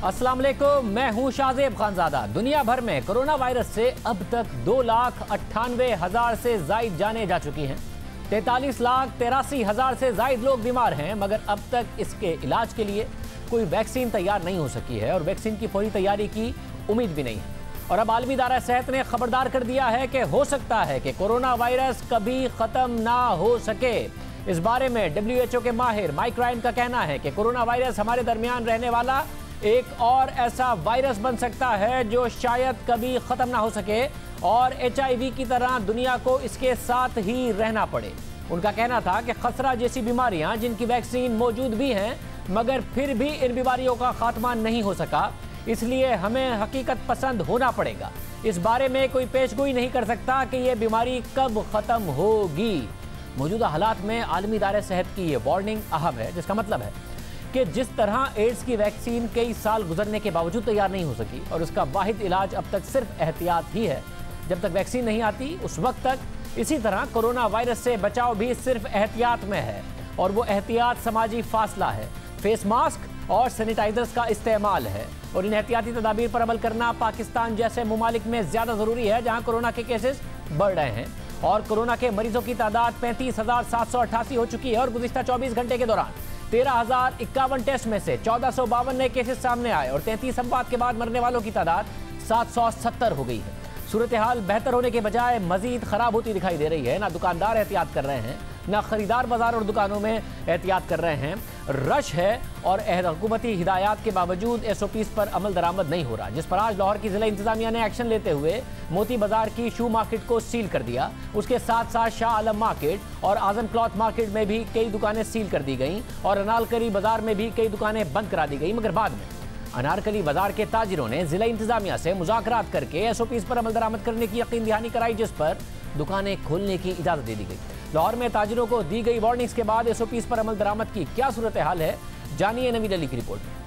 अस्सलाम वालेकुम, मैं हूं शाहजेब खानजादा। दुनिया भर में कोरोना वायरस से अब तक 2,98,000 से जायद जानें जा चुकी हैं। 43,83,000 से जायद लोग बीमार हैं, मगर अब तक इसके इलाज के लिए कोई वैक्सीन तैयार नहीं हो सकी है और वैक्सीन की फौरी तैयारी की उम्मीद भी नहीं है। और अब आलमी इदारा सेहत ने खबरदार कर दिया है कि हो सकता है कि कोरोना वायरस कभी ख़त्म ना हो सके। इस बारे में WHO के माहिर माइक रायन का कहना है कि कोरोना वायरस हमारे दरमियान रहने वाला एक और ऐसा वायरस बन सकता है जो शायद कभी ख़त्म ना हो सके और HIV की तरह दुनिया को इसके साथ ही रहना पड़े। उनका कहना था कि खसरा जैसी बीमारियां जिनकी वैक्सीन मौजूद भी हैं मगर फिर भी इन बीमारियों का खात्मा नहीं हो सका, इसलिए हमें हकीकत पसंद होना पड़ेगा। इस बारे में कोई पेशगोई नहीं कर सकता कि यह बीमारी कब ख़त्म होगी। मौजूदा हालात में आलमी इदारे सेहत की ये वार्निंग अहम है, जिसका मतलब है कि जिस तरह एड्स की वैक्सीन कई साल गुजरने के बावजूद तैयार नहीं हो सकी और उसका वाहिद इलाज अब तक सिर्फ एहतियात ही है, जब तक वैक्सीन नहीं आती उस वक्त तक इसी तरह कोरोना वायरस से बचाव भी सिर्फ एहतियात में है और वो एहतियात समाजी फासला है, फेस मास्क और सैनिटाइजर्स का इस्तेमाल है। और इन एहतियाती तदाबीर पर अमल करना पाकिस्तान जैसे ममालिक में ज़्यादा ज़रूरी है जहाँ कोरोना के केसेस बढ़ रहे हैं और कोरोना के मरीजों की तादाद 35,788 हो चुकी है और गुज़िश्ता 24 घंटे के दौरान 13,051 टेस्ट में से 1,452 नए केसेस सामने आए और 33 संवाद के बाद मरने वालों की तादाद 770 हो गई है। सूरत हाल बेहतर होने के बजाय मजीद खराब होती दिखाई दे रही है। ना दुकानदार एहतियात कर रहे हैं, ना खरीदार बाजार और दुकानों में एहतियात कर रहे हैं। रश है और हुकूमती हिदायत के बावजूद SOPs पर अमल दरामद नहीं हो रहा, जिस पर आज लाहौर की जिला इंतजामिया ने एक्शन लेते हुए मोती बाजार की शू मार्केट को सील कर दिया। उसके साथ साथ शाह आलम मार्केट और आजम क्लॉथ मार्केट में भी कई दुकानें सील कर दी गईं और अनारकली बाजार में भी कई दुकानें बंद करा दी गई। मगर बाद में अनारकली बाजार के ताजिरों ने जिला इंतजामिया से मुज़ाकरात करके SOPs पर अमल दरामद करने की यकीन दहानी कराई, जिस पर दुकानें खोलने की इजाज़त दे दी गई। लाहौर में ताजिरों को दी गई वार्निंग्स के बाद SOPs पर अमल दरामद की क्या सूरत हाल है, जानिए नवीद अली की रिपोर्ट में।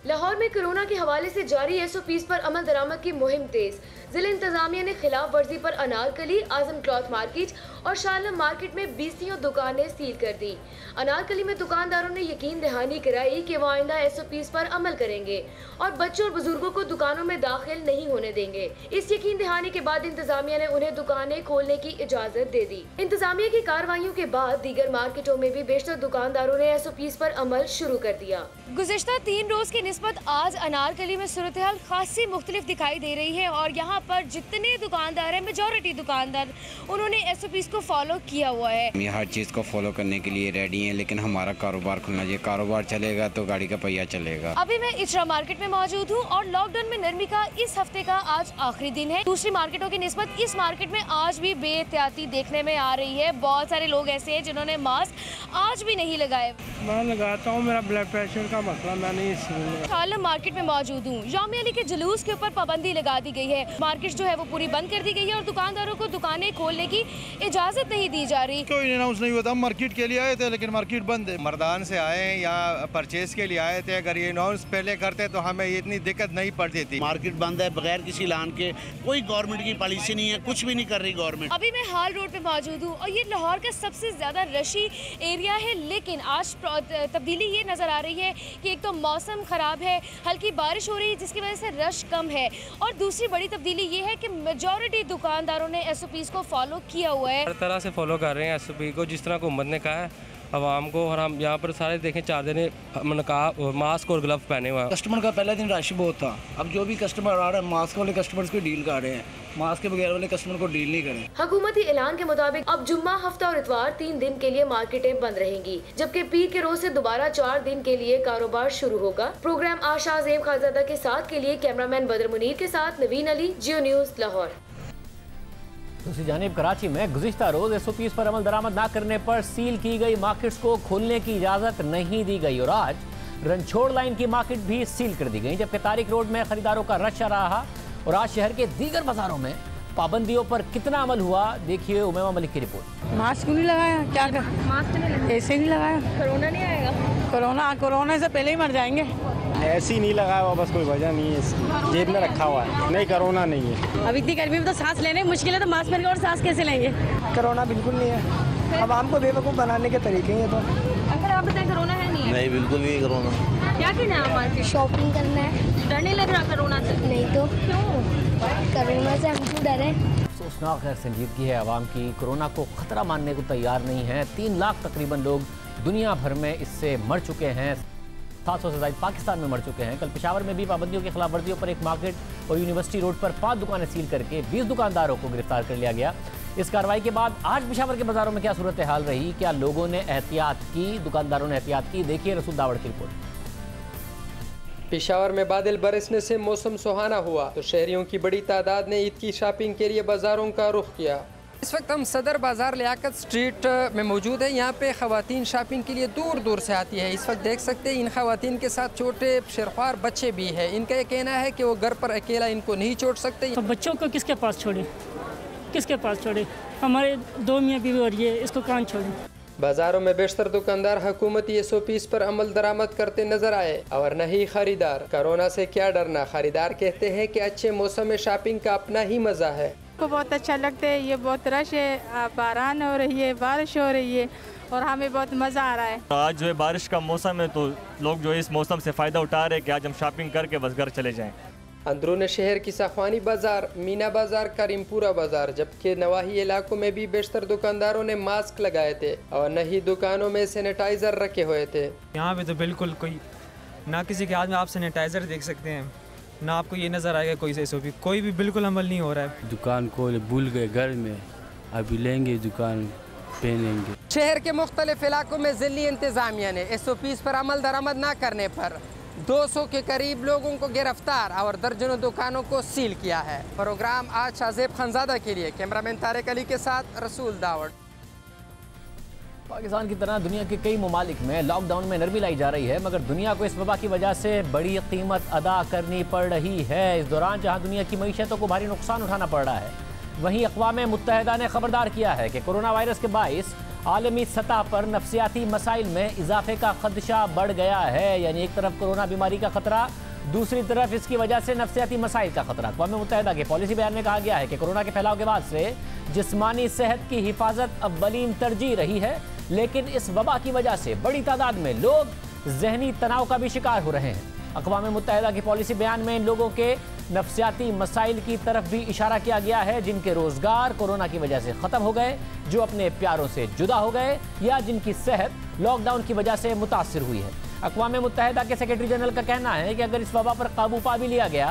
लाहौर में कोरोना के हवाले से जारी SOPs पर अमल दरामद की मुहिम तेज। जिला इंतजामिया ने खिलाफ वर्जी पर अनारकली, आजम क्लॉथ मार्केट और शालम मार्केट में 20 दुकानें सील कर दी। अनारकली में दुकानदारों ने यकीन दहानी कराई कि वो आइंदा SOPs पर अमल करेंगे और बच्चों और बुजुर्गों को दुकानों में दाखिल नहीं होने देंगे। इस यकीन दहानी के बाद इंतजामिया ने उन्हें दुकानें खोलने की इजाजत दे दी। इंतजामिया की कार्रवाइयों के बाद दीगर मार्केटों में भी बेशतर दुकानदारों ने SOPs पर अमल शुरू कर दिया। गुज़िश्ता 3 रोज की निस्बत आज अनारकली में सूरत हाल खासी मुख्तलिफ दिखाई दे रही है और यहाँ पर जितने दुकानदार हैं, मेजॉरिटी दुकानदार, उन्होंने SOPs को फॉलो किया हुआ है। हम हर चीज़ को फॉलो करने के लिए रेडी हैं, लेकिन हमारा कारोबार खुलना चाहिए। कारोबार चलेगा तो गाड़ी का पहिया चलेगा। अभी मैं इचरा मार्केट में मौजूद हूँ और लॉकडाउन में नरमी का इस हफ्ते का आज आखिरी दिन है। दूसरी मार्केटों की निस्बत इस मार्केट में आज भी बेएहतियाती देखने में आ रही है। बहुत सारे लोग ऐसे हैं जिन्होंने मास्क आज भी नहीं लगाए। मैं लगाता हूँ, मेरा ब्लड प्रेशर का मसला, मैं नहीं शालम मार्केट में मौजूद हूँ। यौम अली के जुलूस के ऊपर पाबंदी लगा दी गई है। मार्केट जो है वो पूरी बंद कर दी गई है और दुकानदारों को दुकानें खोलने की इजाजत नहीं दी जा रही। कोई अनाउंस नहीं होता। मार्केट के लिए आए थे लेकिन मार्केट बंद है। मर्दान से आए या परचेज के लिए आए थे, अगर ये अनाउंस पहले करते तो हमें इतनी दिक्कत नहीं पड़ती थी। मार्केट बंद है बगैर किसी ऐलान के, कोई गवर्नमेंट की पॉलिसी नहीं है, कुछ भी नहीं कर रही गवर्नमेंट। अभी मैं हाल रोड पे मौजूद हूँ और ये लाहौर का सबसे ज्यादा रशी एरिया है, लेकिन आज तब्दीली ये नजर आ रही है कि एक तो मौसम खराब है, हल्की बारिश हो रही है जिसकी वजह से रश कम है और दूसरी बड़ी तब्दीली ये है कि मेजॉरिटी दुकानदारों ने SOPs को फॉलो किया हुआ है। हर तरह से फॉलो कर रहे हैं SOP को, जिस तरह हुकूमत ने कहा है आवाम को। और हम यहाँ पर सारे देखें 4 जने मास्क और ग्लव पहने हुए हैं। कस्टमर का पहला दिन रश बहुत था, अब जो भी कस्टमर आ रहा है मास्क वाले कस्टमर्स को डील कर रहे हैं, मास्क के बगैर वाले कस्टमर को डील नहीं करें। हुकूमती ऐलान के मुताबिक अब जुम्मा, हफ्ता और इतवार 3 दिन के लिए मार्केटें बंद रहेंगी, जबकि पीर के रोज से दोबारा 4 दिन के लिए कारोबार शुरू होगा। प्रोग्राम आशा ज़ेब खानजादा के साथ के लिए कैमरामैन बदर मुनीर के साथ नवीन अली, जियो न्यूज़ लाहौर। दूसरी जानिब कराची में गुज़िश्ता रोज SOPs पर अमल दरामद न करने पर सील की गई मार्केट्स को खोलने की इजाज़त नहीं दी गई और आज रनछोड़ लाइन की मार्केट भी सील कर दी गई, जबकि तारिक रोड में खरीदारों का रश रहा। और आज शहर के दीगर बाजारों में पाबंदियों पर कितना अमल हुआ, देखिए उमैमा मलिक की रिपोर्ट। मास्क क्यों नहीं लगाया? क्या कर? मास्क नहीं लगाया, ऐसे नहीं लगाया। कोरोना नहीं आएगा? कोरोना से पहले ही मर जाएंगे। ऐसे ही नहीं लगाया हुआ, बस कोई वजह नहीं है, इसकी जेब में रखा हुआ है। नहीं, कोरोना नहीं है। अब इतनी गर्मी में तो सांस लेने मुश्किल है, तो मास्क पहन के और सांस कैसे लेंगे? कोरोना बिल्कुल नहीं है। अब हमको बेवकूफ़ बनाने के तरीके हैं तो। अंकल आप बताएं कोरोना है नहीं है? नहीं, बिल्कुल नहीं कोरोना। क्या करना है मार्केट? शॉपिंग करना है। डर नहीं लग रहा कोरोना से? नहीं तो क्यों? कोरोना से हम क्यों डरे? अफसोसनाक है संजीदगी है आवाम की, कोरोना को खतरा मानने को तैयार नहीं है। 3 लाख तकरीबन लोग दुनिया भर में इससे मर चुके हैं, 700 से ज़्यादा पाकिस्तान में मर चुके हैं। कल पेशावर में भी पाबंदियों की खिलाफ वर्जियों पर एक मार्केट और यूनिवर्सिटी रोड पर 5 दुकानें सील करके 20 दुकानदारों को गिरफ्तार कर लिया गया। इस कार्रवाई के बाद आज पेशावर के बाजारों में क्या सूरत हाल रही, क्या लोगों ने एहतियात की, दुकानदारों ने एहतियात की, देखिए रसूल दावड़ की रिपोर्ट। पेशावर में बादल बरसने से मौसम सुहाना हुआ तो शहरियों की बड़ी तादाद ने ईद की शॉपिंग के लिए बाजारों का रुख किया। इस वक्त हम सदर बाजार लियाकत स्ट्रीट में मौजूद है। यहाँ पे खवातीन शॉपिंग के लिए दूर दूर से आती है। इस वक्त देख सकते हैं इन खवातीन के साथ छोटे शेरख्वार बच्चे भी हैं। इनका ये कहना है कि वो घर पर अकेला इनको नहीं छोड़ सकते। तो बच्चों को किसके पास छोड़े, किसके पास छोड़े? हमारे 2 मियाँ बीवी और ये, इसको कहाँ छोड़े? बाजारों में बेशतर दुकानदार हुकूमती SOPs पर अमल दरामद करते नजर आए और न ही खरीदार। कोरोना से क्या डरना, खरीदार कहते हैं कि अच्छे मौसम में शॉपिंग का अपना ही मजा है। को बहुत अच्छा लगता है, ये बहुत रश है, बारान हो रही है, बारिश हो रही है और हमें बहुत मज़ा आ रहा है। आज जो है बारिश का मौसम है तो लोग जो है इस मौसम से फ़ायदा उठा रहे हैं कि आज हम शॉपिंग करके बस घर चले जाएं। अंदरून शहर की सख्वानी बाजार, मीना बाजार, करीमपुरा बाजार जबकि नवाही इलाकों में भी बेशतर दुकानदारों ने मास्क लगाए थे और न ही दुकानों में सैनिटाइजर रखे हुए थे। यहाँ पे तो बिल्कुल कोई ना किसी के हाथ में आप सैनिटाइजर देख सकते हैं, ना आपको ये नज़र आएगा कोई SOP, कोई भी बिल्कुल अमल नहीं हो रहा है। दुकान को भूल गए घर में, अभी लेंगे दुकान पहनेंगे। शहर के मुख्तलिफ इलाकों में ज़िली इंतज़ामिया ने SOPs पर अमल दरामद न करने पर 200 के करीब लोगों को गिरफ्तार और दर्जनों दुकानों को सील किया है। प्रोग्राम आज शाहजेब खानजादा के लिए कैमरामैन तारिक अली के साथ रसूल दावड़। पाकिस्तान की तरह दुनिया के कई ममालिक में लॉकडाउन में नरमी लाई जा रही है, मगर दुनिया को इस वबा की वजह से बड़ी कीमत अदा करनी पड़ रही है। इस दौरान जहां दुनिया की मईशतों को भारी नुकसान उठाना पड़ रहा है, वहीं अक़वाम मुत्तहिदा ने खबरदार किया है कि कोरोना वायरस के बाइस आलमी सतह पर नफ्सियाती मसाइल में इजाफे का खदशा बढ़ गया है। यानी एक तरफ कोरोना बीमारी का खतरा, दूसरी तरफ इसकी वजह से नफ्सियाती मसाइल का खतरा। अक़वाम मुत्तहिदा के पॉलिसी बयान में कहा गया है कि कोरोना के फैलाव के बाद से जिस्मानी सेहत की हिफाजत अव्वलीन तरजीह रही है, लेकिन इस वबा की वजह से बड़ी तादाद में लोग जहनी तनाव का भी शिकार हो रहे हैं। अक़वाम मुत्तहिदा की पॉलिसी बयान में इन लोगों के नफ्सियाती मसाइल की तरफ भी इशारा किया गया है जिनके रोजगार कोरोना की वजह से ख़त्म हो गए, जो अपने प्यारों से जुदा हो गए या जिनकी सेहत लॉकडाउन की वजह से मुतासिर हुई है। अक़वाम मुत्तहिदा के सेक्रेटरी जनरल का कहना है कि अगर इस वबा पर काबू पा भी लिया गया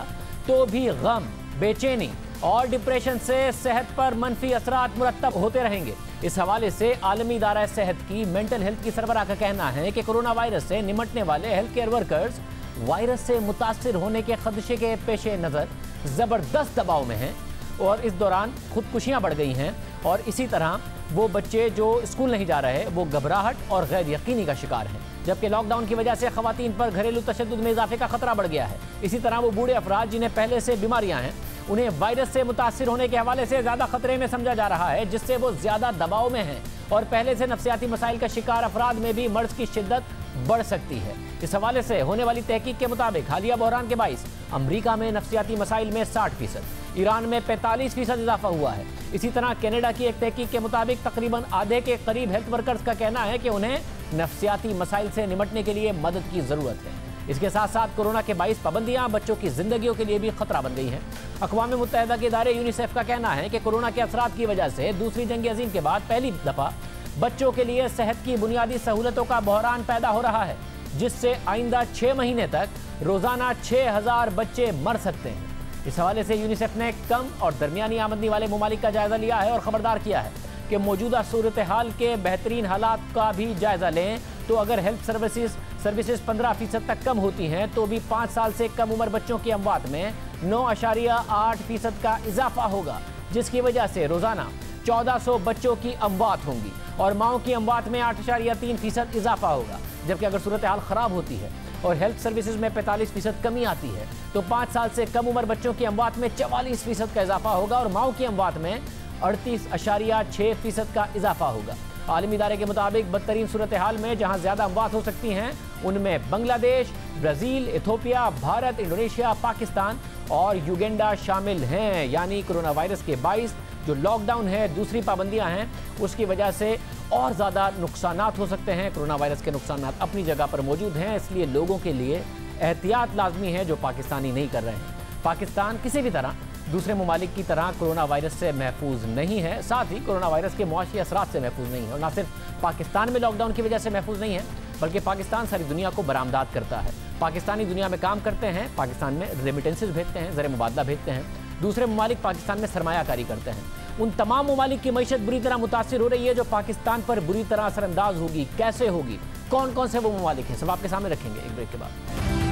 तो भी गम, बेचैनी और डिप्रेशन से सेहत पर मनफी असरात मुरतब होते रहेंगे। इस हवाले से आलमी इदारा सेहत की मेंटल हेल्थ की सरबराह का कहना है कि कोरोना वायरस से निमटने वाले हेल्थ केयर वर्कर्स वायरस से मुतासिर होने के खदशे के पेश नज़र ज़बरदस्त दबाव में हैं और इस दौरान खुदकुशियाँ बढ़ गई हैं और इसी तरह वो बच्चे जो स्कूल नहीं जा रहे वो घबराहट और गैर यकीनी का शिकार हैं। जबकि लॉकडाउन की वजह से खवातीन पर घरेलू तशद्दुद में इजाफे का खतरा बढ़ गया है। इसी तरह वो बूढ़े अफराद जिन्हें पहले से बीमारियां हैं, उन्हें वायरस से मुतासिर होने के हवाले से ज़्यादा खतरे में समझा जा रहा है, जिससे वो ज़्यादा दबाव में हैं और पहले से नफ्सियाती मसाइल का शिकार अफराद में भी मर्ज की शिद्दत बढ़ सकती है। इस हवाले से होने वाली तहकीक के मुताबिक हालिया बहरान के बाइस अमरीका में नफ्सियाती मसाइल में 60%, ईरान में 45% इजाफा हुआ है। इसी तरह कनाडा की एक तहकीक के मुताबिक तकरीबन आधे के करीब हेल्थ वर्कर्स का कहना है कि उन्हें नफ्सियाती मसाइल से निमटने के लिए मदद की ज़रूरत है। इसके साथ साथ कोरोना के बाइस पाबंदियां बच्चों की जिंदगियों के लिए भी खतरा बन गई हैं। अक़वाम मुत्तहिदा के इदारे यूनिसेफ का कहना है कि कोरोना के असरात की वजह से दूसरी जंग अज़ीम के बाद पहली दफ़ा बच्चों के लिए सेहत की बुनियादी सहूलतों का बहरान पैदा हो रहा है, जिससे आइंदा 6 महीने तक रोज़ाना 6000 बच्चे मर सकते हैं। इस हवाले से यूनिसेफ ने कम और दरमियानी आमदनी वाले ममालिक का जायज़ा लिया है और ख़बरदार किया है कि मौजूदा सूरत हाल के बेहतरीन हालात का भी जायज़ा लें तो अगर हेल्थ सर्विसेज 15% तक कम होती हैं तो भी 5 साल से कम उम्र बच्चों की अमवात में 9.8% का इजाफा होगा, जिसकी वजह से रोज़ाना 1400 बच्चों की अमवात होंगी और माओं की अमवात में 8.3% इजाफा होगा। जबकि अगर सूरत हाल ख़राब होती है और हेल्थ सर्विसेज में 45% कमी आती है तो 5 साल से कम उम्र बच्चों की अमवात में 44% का इजाफा होगा और माओं की अमवात में 38.6% का इजाफा होगा। आलमी इदारे के मुताबिक बदतरीन सूरत हाल में जहाँ ज़्यादा अमवात हो सकती हैं उनमें Bangladesh, Brazil, Ethiopia, Bharat, Indonesia, Pakistan और युगांडा शामिल हैं। यानी कोरोना वायरस के बाइस जो लॉकडाउन है, दूसरी पाबंदियां हैं, उसकी वजह से और ज़्यादा नुकसानात हो सकते हैं। कोरोना वायरस के नुकसानात अपनी जगह पर मौजूद हैं, इसलिए लोगों के लिए एहतियात लाजमी है जो पाकिस्तानी नहीं कर रहे हैं। पाकिस्तान किसी भी तरह दूसरे ममालिक की तरह कोरोना वायरस से महफूज नहीं है, साथ ही कोरोना वायरस के मुआशी असरात से महफूज नहीं है। और न सिर्फ पाकिस्तान में लॉकडाउन की वजह से महफूज नहीं है, बल्कि पाकिस्तान सारी दुनिया को बरामदात करता है। पाकिस्तानी दुनिया में काम करते हैं, पाकिस्तान में रेमिटेंसेस भेजते हैं, ज़र मुबादला भेजते हैं। दूसरे ममालिक पाकिस्तान में सरमायाकारी करते हैं। उन तमाम ममालिक की मईशत बुरी तरह मुतासिर हो रही है जो पाकिस्तान पर बुरी तरह असरअंदाज होगी। कैसे होगी, कौन कौन से वो ममालिक हैं, सब आपके सामने रखेंगे एक ब्रेक के बाद।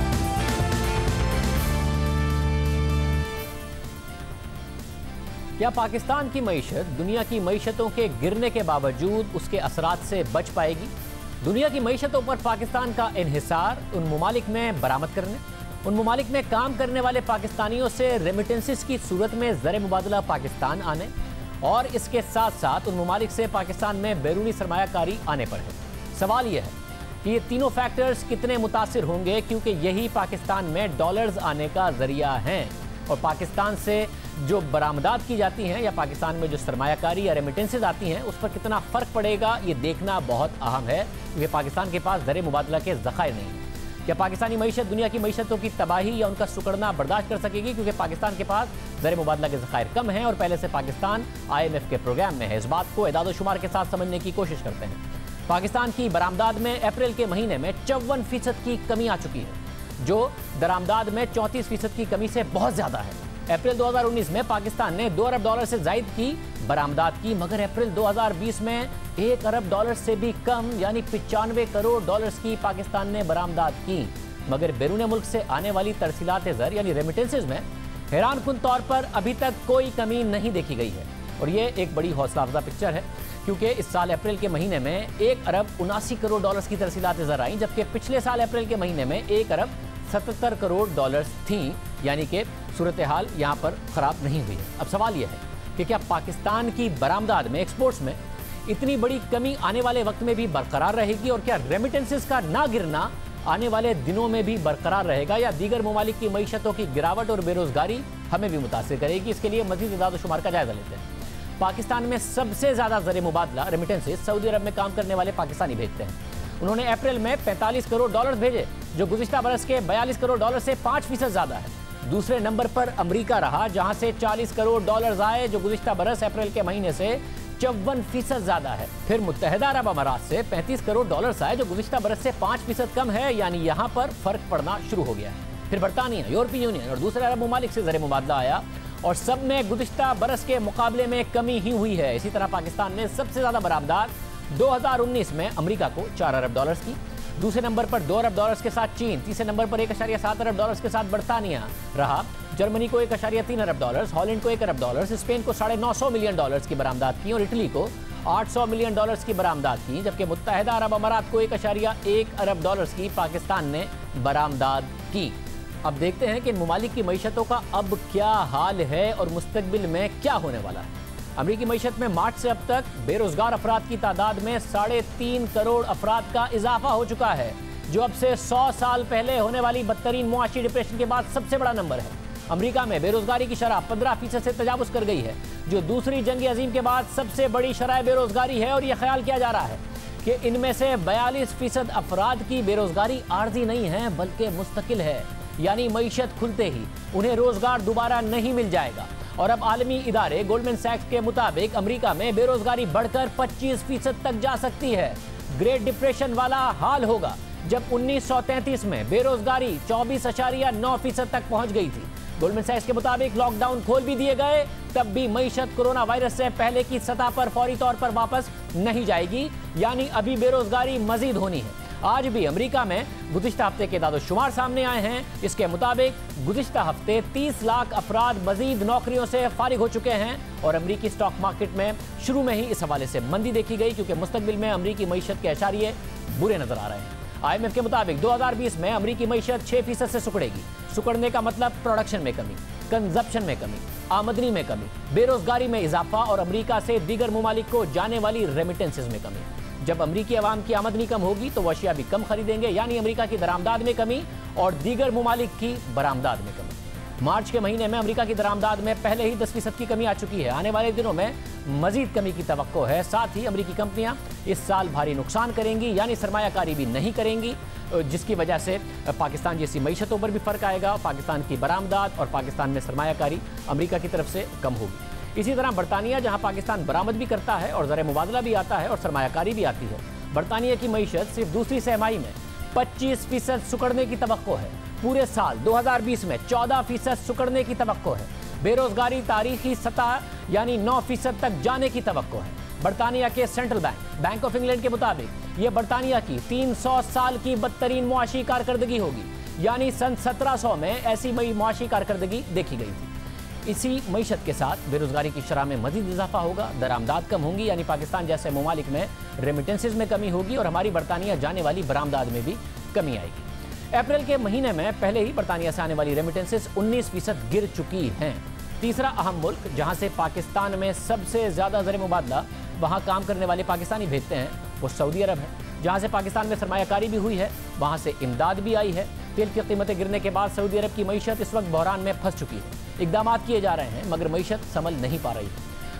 क्या पाकिस्तान की मईशत दुनिया की मईशतों के गिरने के बावजूद उसके असरात से बच पाएगी? दुनिया की मईशतों पर पाकिस्तान का इन्हिसार उन ममालिक में बरामद करने, उन ममालिक में काम करने वाले पाकिस्तानियों से रेमिटेंसेस की सूरत में ज़र मुबादला पाकिस्तान आने और इसके साथ साथ उन ममालिक से पाकिस्तान में बैरूनी सरमायाकारी आने पर है। सवाल यह है कि ये तीनों फैक्टर्स कितने मुतासिर होंगे, क्योंकि यही पाकिस्तान में डॉलर्स आने का जरिया हैं। और पाकिस्तान से जो बरामदात की जाती हैं या पाकिस्तान में जो सरमायाकारी या रेमिटेंसेज आती हैं उस पर कितना फ़र्क पड़ेगा, ये देखना बहुत अहम है, क्योंकि पाकिस्तान के पास ज़र मुबादला के ज़खायर नहीं हैं। क्या पाकिस्तानी मईशत दुनिया की मईशतों की तबाही या उनका सुकड़ना बर्दाश्त कर सकेगी, क्योंकि पाकिस्तान के पास ज़र मुबादला के ज़खायर कम हैं और पहले से पाकिस्तान IMF के प्रोग्राम में है। इस बात को एदाद शुमार के साथ समझने की कोशिश करते हैं। पाकिस्तान की बरामदाद में अप्रैल के महीने में 54% की कमी आ चुकी है, जो दरामदाद में 34% की कमी से बहुत ज़्यादा है। अप्रैल 2019 में पाकिस्तान ने $2 अरब से ज़ायद की बरामदात की, मगर अप्रैल 2020 में $1 अरब से भी कम यानी $95 करोड़ की पाकिस्तान ने बरामदात की। मगर बैरून मुल्क से आने वाली तरसीलात ज़र यानी रेमिटेंसेज में हैरानकुन तौर पर अभी तक कोई कमी नहीं देखी गई है। और ये एक बड़ी हौसला अफजा पिक्चर है, क्योंकि इस साल अप्रैल के महीने में $1 अरब करोड़ की तरसीलात ज़र आई, जबकि पिछले साल अप्रैल के महीने में $1 करोड़ थी, यानी कि सूरत हाल यहाँ पर ख़राब नहीं हुई है। अब सवाल यह है कि क्या पाकिस्तान की बरामदाद में, एक्सपोर्ट्स में इतनी बड़ी कमी आने वाले वक्त में भी बरकरार रहेगी, और क्या रेमिटेंसेस का ना गिरना आने वाले दिनों में भी बरकरार रहेगा, या दीगर ममालिक की मईशतों की गिरावट और बेरोजगारी हमें भी मुतासिर करेगी? इसके लिए मज़ीद इदाद शुमार का जायजा लेते हैं। पाकिस्तान में सबसे ज़्यादा ज़र मुबादला रेमिटेंसेस सऊदी अरब में काम करने वाले पाकिस्तानी भेजते हैं। उन्होंने अप्रैल में $45 करोड़ भेजे, जो गुज़िश्ता बरस के $42 करोड़ से 5% ज़्यादा है। दूसरे नंबर पर अमेरिका रहा, जहां से $40 करोड़ आए, जो गुज़िश्ता बरस अप्रैल के महीने से 54% ज़्यादा है। फिर मुत्तहिदा अरब अमारात से $35 करोड़ आए, जो गुज़िश्ता बरस से 5% कम है, यानी यहाँ पर फ़र्क पड़ना शुरू हो गया है। फिर बरतानिया, यूरोपीय यूनियन और दूसरे अरब ममालिक से ज़र मुबादला आया, और सब में गुज़िश्ता बरस के मुकाबले में कमी ही हुई है। इसी तरह पाकिस्तान ने सबसे ज़्यादा बरामदात 2019 में अमेरिका को $4 अरब की, दूसरे नंबर पर $2 अरब के साथ चीन, तीसरे नंबर पर $1.7 अरब के साथ बरतानिया रहा, जर्मनी को $1.3 अरब, हॉलैंड को $1 अरब, स्पेन को $950 मिलियन की बरामदात की, और इटली को $800 मिलियन की बरामदात की, जबकि मुत्तहिदा अरब अमारात को $1.1 अरब की पाकिस्तान ने बरामदात की। अब देखते हैं कि इन ममालिक की मईशतों का अब क्या हाल है और मुस्तकबिल में क्या होने वाला है। अमरीकी मईशत में मार्च से अब तक बेरोजगार अफराद की तादाद में 3.5 करोड़ अफराद का इजाफा हो चुका है, जो अब से 100 साल पहले होने वाली बदतरीन मुआशी डिप्रेशन के बाद सबसे बड़ा नंबर है। अमेरिका में बेरोजगारी की शरह 15% से तजावुज कर गई है, जो दूसरी जंग अजीम के बाद सबसे बड़ी शरह बेरोजगारी है। और यह ख्याल किया जा रहा है कि इनमें से 42% अफराद की बेरोजगारी आर्जी नहीं है बल्कि मुस्तकिल है, यानी मईशत खुलते ही उन्हें रोजगार दोबारा नहीं मिल जाएगा। और अब आलमी इदारे गोल्डमैन सैक्स के मुताबिक अमेरिका में बेरोजगारी बढ़कर 25% तक जा सकती है। ग्रेट डिप्रेशन वाला हाल होगा जब 1933 में बेरोजगारी 24.9% तक पहुंच गई थी। गोल्डमैन सैक्स के मुताबिक लॉकडाउन खोल भी दिए गए, तब भी मईशत कोरोना वायरस से पहले की सतह पर फौरी तौर पर वापस नहीं जाएगी, यानी अभी बेरोजगारी मजीद होनी है। आज भी अमेरिका में गुज़िश्ता हफ्ते के दादो शुमार सामने आए हैं। इसके मुताबिक गुज़िश्ता हफ्ते 30 लाख अफराद मजीद नौकरियों से फारिग हो चुके हैं, और अमरीकी स्टॉक मार्केट में शुरू में ही इस हवाले से मंदी देखी गई, क्योंकि मुस्तकबिल में अमरीकी मईशत के इशारे बुरे नजर आ रहे हैं। IMF के मुताबिक 2020 में अमरीकी मईशत 6% से सुकड़ेगी। सुकड़ने का मतलब प्रोडक्शन में कमी, कंजप्शन में कमी, आमदनी में कमी, बेरोजगारी में इजाफा और अमरीका से दीगर ममालिक को जाने वाली रेमिटेंसेज में कमी। जब अमरीकी अवाम की आमदनी कम होगी तो अशिया भी कम खरीदेंगे, यानी अमरीका की दरामदाद में कमी और दीगर ममालिक की बरामदाद में कमी। मार्च के महीने में अमरीका की दरामदाद में पहले ही 10% की कमी आ चुकी है। आने वाले दिनों में मजीद कमी की तवक्को है। साथ ही अमरीकी कंपनियां इस साल भारी नुकसान करेंगी, यानी सरमायाकारी भी नहीं करेंगी, जिसकी वजह से पाकिस्तान जैसी मईशतों पर भी फ़र्क आएगा। पाकिस्तान की बरामदात और पाकिस्तान में सरमायाकारी अमरीका की तरफ से कम होगी। इसी तरह बरतानिया, जहां पाकिस्तान बरामद भी करता है और ज़र मुबादला भी आता है और सरमायाकारी भी आती है, बरतानिया की मईशत सिर्फ दूसरी सहमाही में 25% सुकड़ने की तवक्को है। पूरे साल 2020 में 14% सुकड़ने की तवक्को है। बेरोजगारी तारीखी सतह यानी 9% तक जाने की तवक्को है। बरतानिया के सेंट्रल बैंक ऑफ इंग्लैंड के मुताबिक ये बरतानिया की 300 साल की बदतरीन मुआशी कारकर्दगी होगी, यानी सन 1700 में ऐसी मुआशी कारकर्दगी देखी गई थी। इसी मईशत के साथ बेरोजगारी की शरह में मजीद इजाफा होगा, दरामदाद कम होंगी, यानी पाकिस्तान जैसे ममालिक में रेमिटेंसेज में कमी होगी और हमारी बरतानिया जाने वाली बरामदाद में भी कमी आएगी। अप्रैल के महीने में पहले ही बरतानिया से आने वाली रेमिटेंसेज 19% गिर चुकी हैं। तीसरा अहम मुल्क जहां से पाकिस्तान में सबसे ज़्यादा ज़र मुबादला वहां काम करने वाले पाकिस्तानी भेजते हैं वो सऊदी अरब है। जहां से पाकिस्तान में सरमायाकारी भी हुई है, वहां से इमदाद भी आई है। तेल की कीमतें गिरने के बाद सऊदी अरब की मईशत इस वक्त बहरान में फंस चुकी है। इकदाम किए जा रहे हैं मगर मईशत संभल नहीं पा रही है।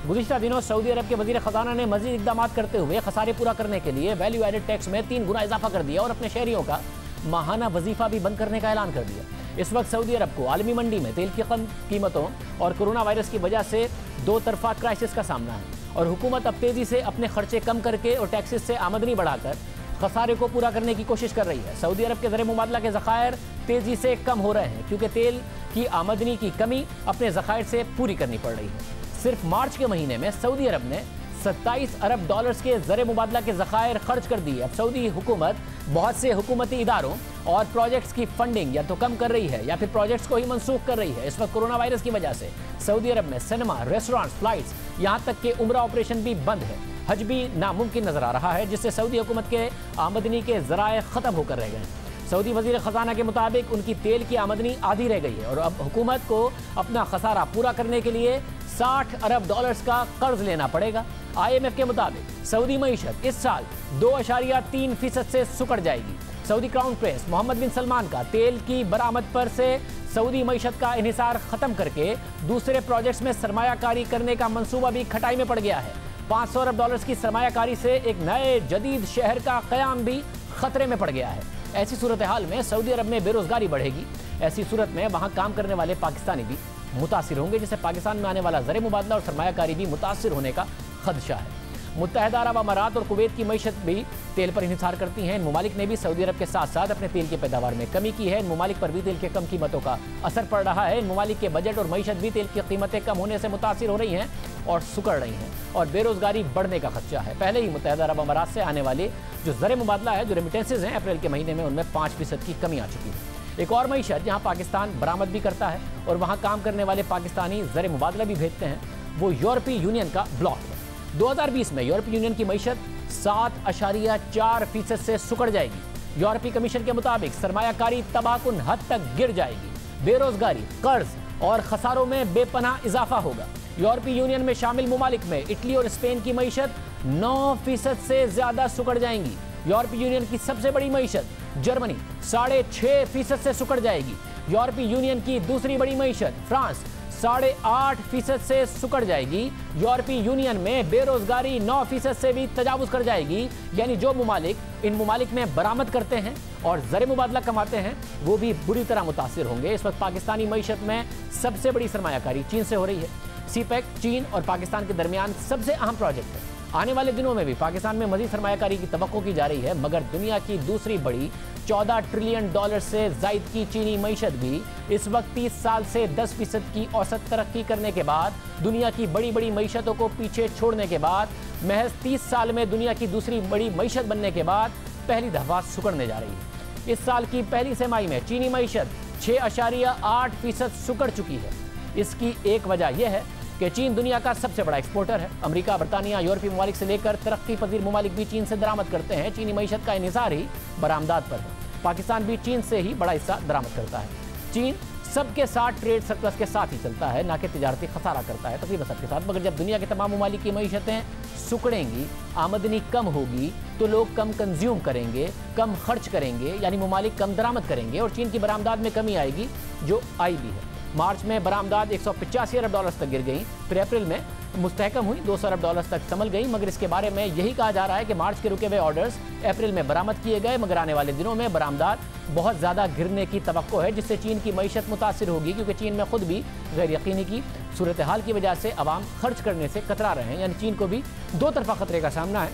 गुज़िश्ता दिनों सऊदी अरब के वज़ीर ख़ज़ाना ने मज़ीद इकदाम करते हुए खसारे पूरा करने के लिए वैल्यू एडेड टैक्स में 3 गुना इजाफा कर दिया और अपने शहरियों का माहाना वजीफा भी बंद करने का ऐलान कर दिया। इस वक्त सऊदी अरब को आलमी मंडी में तेल की कम कीमतों और कोरोना वायरस की वजह से दो तरफा क्राइसिस का सामना है और हुकूमत अब तेज़ी से अपने खर्चे कम करके और टैक्सेस से आमदनी बढ़ाकर खसारे को पूरा करने की कोशिश कर रही है। सऊदी अरब के ज़र मुबादला के ज़खायर तेज़ी से कम हो रहे हैं क्योंकि तेल की आमदनी की कमी अपने ज़खायर से पूरी करनी पड़ रही है। सिर्फ मार्च के महीने में सऊदी अरब ने 27 अरब डॉलर्स के ज़र मुबादला के ज़खायर खर्च कर दिए। अब सऊदी हुकूमत बहुत से हुकूमती इदारों और प्रोजेक्ट्स की फंडिंग या तो कम कर रही है या फिर प्रोजेक्ट्स को ही मनसूख कर रही है। इस वक्त कोरोना वायरस की वजह से सऊदी अरब में सिनेमा, रेस्टोरेंट्स, फ्लाइट्स, यहाँ तक के उम्रा ऑपरेशन भी बंद है। हज भी नामुमकिन नजर आ रहा है, जिससे सऊदी हुकूमत के आमदनी के ज़राए ख़त्म होकर रह गए। सऊदी वज़ीर ख़ज़ाना के मुताबिक उनकी तेल की आमदनी आधी रह गई है और अब हुकूमत को अपना खसारा पूरा करने के लिए 60 अरब डॉलर्स का कर्ज लेना पड़ेगा। IMF के मुताबिक सऊदी मईशत इस साल 2.3% से सुकड़ जाएगी। सऊदी क्राउन प्रिंस मोहम्मद बिन सलमान का तेल की बरामद पर से सऊदी मईशत का इन्हिसार ख़त्म करके दूसरे प्रोजेक्ट्स में सरमायाकारी करने का मंसूबा भी खटाई में पड़ गया है। 500 अरब डॉलर्स की सरमायाकारी से एक नए जदीद शहर का क़याम भी खतरे में पड़ गया है। ऐसी सूरत हाल में सऊदी अरब में बेरोजगारी बढ़ेगी। ऐसी सूरत में वहाँ काम करने वाले पाकिस्तानी भी मुतासिर होंगे, जिससे पाकिस्तान में आने वाला ज़र मुबादला और सरमायाकारी भी मुतासिर होने का खदशा है। मुत्तहिदा अरब अमारात और कुवैत की मईशत भी तेल पर इन्हिसार करती हैं। इन ममालिक ने भी सऊदी अरब के साथ साथ अपने तेल की पैदावार में कमी की है। इन ममालिक पर भी तेल के कम कीमतों का असर पड़ रहा है। इन ममालिक के बजट और मईशत भी तेल की कीमतें कम होने से मुतासिर हो रही हैं और सुकड़ रही हैं और बेरोजगारी बढ़ने का खदशा है। पहले ही मुत्तहिदा अरब अमारात से आने वाले जो ज़र मुबादला है, जो रेमिटेंसेज हैं, अप्रैल के महीने में उनमें 5% की कमी आ चुकी है। एक और मईशत जहाँ पाकिस्तान बरामद भी करता है और वहाँ काम करने वाले पाकिस्तानी ज़र मुबादला भी भेजते हैं, वो यूरोपीय यूनियन का ब्लॉक है। 2020 में यूरोपीय यूनियन की मईशत 7.4% से सुकड़ जाएगी। यूरोपीय कमीशन के मुताबिक सरमायाकारी तबाहकुन हद तक गिर जाएगी। बेरोजगारी, कर्ज और खसारों में बेपनाह इजाफा होगा। यूरोपीय यूनियन में शामिल ममालिक में इटली और स्पेन की मईशत 9% से ज्यादा सुकड़ जाएंगी। यूरोपीय यूनियन की सबसे बड़ी मईशत जर्मनी 6.5% से सुकड़ जाएगी। यूरोपीय यूनियन की दूसरी बड़ी मईशत फ्रांस 8.5% से सुकड़ जाएगी। यूरोपीय यूनियन में बेरोजगारी 9% से भी तजावुज कर जाएगी। यानी जो ममालिक इन ममालिक में बरामद करते हैं और ज़र मुबादला कमाते हैं वो भी बुरी तरह मुतासिर होंगे। इस वक्त पाकिस्तानी मईशत में सबसे बड़ी सरमायाकारी चीन से हो रही है। सीपैक चीन और पाकिस्तान के दरमियान सबसे अहम प्रोजेक्ट है। आने वाले दिनों में भी पाकिस्तान में मजीद सरमायाकारी की तवक्को की जा रही है, मगर दुनिया की दूसरी बड़ी 14 ट्रिलियन डॉलर से जायद की चीनी मईशत भी इस वक्त 30 साल से 10% की औसत तरक्की करने के बाद, दुनिया की बड़ी बड़ी मईशतों को पीछे छोड़ने के बाद, महज 30 साल में दुनिया की दूसरी बड़ी मईशत बनने के बाद पहली दफा सुकड़ने जा रही है। इस साल की पहली तिमाही में चीनी मईशत 6.8% सुकड़ चुकी है। इसकी एक वजह यह है कि चीन दुनिया का सबसे बड़ा एक्सपोर्टर है। अमेरिका, बरतानिया, यूरोपीय ममालिक से लेकर तरक्की पजीर ममालिक भी चीन से दरामद करते हैं। चीनी मईशत का इन्हिसार ही बरामदात पर है। पाकिस्तान भी चीन से ही बड़ा हिस्सा दरामद करता है। चीन सबके साथ ट्रेड सरप्लस के साथ ही चलता है, ना कि तिजारती खसारा करता है तकरीबन सबके साथ। मगर जब दुनिया के तमाम ममालिक की मईशतें सुकड़ेंगी, आमदनी कम होगी, तो लोग कम कंज्यूम करेंगे, कम खर्च करेंगे, यानी ममालिक कम दरामद करेंगे और चीन की बरामदात में कमी आएगी, जो आई भी है। मार्च में बरामदात 185 अरब डॉलर तक गिर गई, फिर अप्रैल में मुस्तहकम हुई, $200 अरब तक संभल गई, मगर इसके बारे में यही कहा जा रहा है कि मार्च के रुके हुए ऑर्डर्स अप्रैल में बरामद किए गए, मगर आने वाले दिनों में बरामदात बहुत ज़्यादा गिरने की तवक्को है, जिससे चीन की मईशत मुतासिर होगी, क्योंकि चीन में खुद भी गैर यकीनी की सूरत हाल की वजह से अवाम खर्च करने से कतरा रहे हैं। यानी चीन को भी दो तरफा खतरे का सामना है,